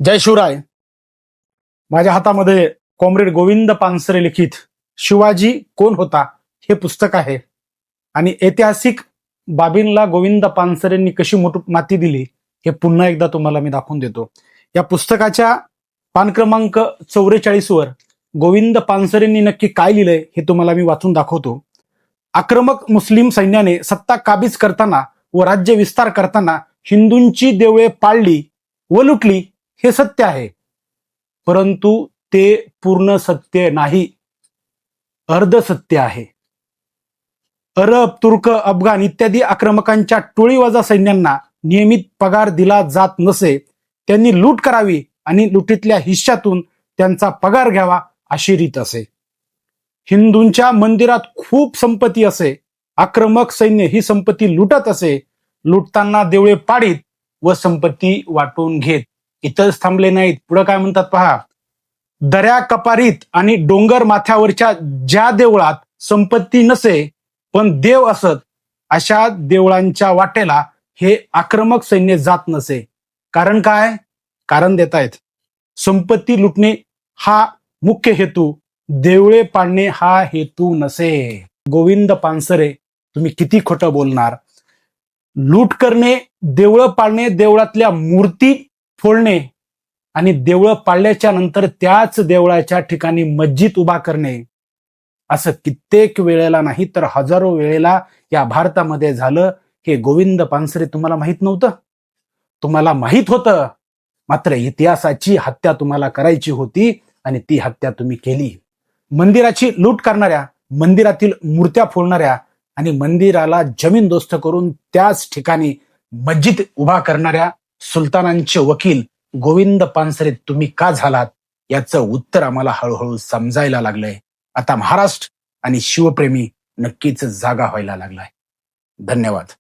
जय शिवराय. माझ्या हातामध्ये कॉम्रेड गोविंद पानसरे लिखित शिवाजी कोण होता हे पुस्तक आहे आणि ऐतिहासिक बाबींना गोविंद पानसरेंनी कशी माती दिली हे पुन्हा एकदा तुम्हाला मी दाखवून देतो. या पुस्तकाच्या पान क्रमांक 44 वर गोविंद पानसरेंनी नक्की काय लिहिलंय हे तुम्हाला मी वाचून दाखवतो. आक्रमक मुस्लिम सैन्याने सत्ता काबीज करताना व राज्य विस्तार करताना हिंदूंची देवळे पाळली व लुटली हे सत्य आहे, परंतु ते पूर्ण सत्य नाही, अर्ध सत्य आहे. अरब, तुर्क, अफगाण इत्यादी आक्रमकांच्या टोळीवाजा सैन्यांना नियमित पगार दिला जात नसे. त्यांनी लूट करावी आणि लुटीतल्या हिश्श्यातून त्यांचा पगार घ्यावा अशी रीत असे. हिंदूंच्या मंदिरात खूप संपत्ती असे. आक्रमक सैन्य ही संपत्ती लुटत असे. लुटताना देवळे पाडीत व संपत्ती वाटून घेत. इथंच थांबले नाहीत, पुढे काय म्हणतात पहा. दऱ्या कपारीत आणि डोंगर माथ्यावरच्या ज्या देवळात संपत्ती नसे पण देव असत, अशा देवळांच्या वाटेला हे आक्रमक सैन्य जात नसे. कारण काय? कारण देतायत. संपत्ती लुटणे हा मुख्य हेतू, देवळे पाडणे हा हेतू नसे. गोविंद पानसरे, तुम्ही किती खोटं बोलणार. लूट करणे, देवळं पाडणे, देवळातल्या मूर्ती फोडणे आणि देवळं पाडल्याच्या नंतर त्याच देवळाच्या ठिकाणी मस्जिद उभा करणे, असं कित्येक वेळेला नाही तर हजारो वेळेला या भारतामध्ये झालं. हे गोविंद पानसरे तुम्हाला माहित नव्हतं? तुम्हाला माहित होतं, मात्र इतिहासाची हत्या तुम्हाला करायची होती आणि ती हत्या तुम्ही केली. मंदिराची लूट करणाऱ्या, मंदिरातील मूर्त्या फोडणाऱ्या आणि मंदिराला जमीनदोस्त करून त्याच ठिकाणी मस्जिद उभा करणाऱ्या सुलतानांचे वकील गोविंद पानसरे तुम्ही का झालात, याचं उत्तर आम्हाला हळूहळू समजायला लागलंय. आता महाराष्ट्र आणि शिवप्रेमी नक्कीच जागा व्हायला लागलाय. धन्यवाद.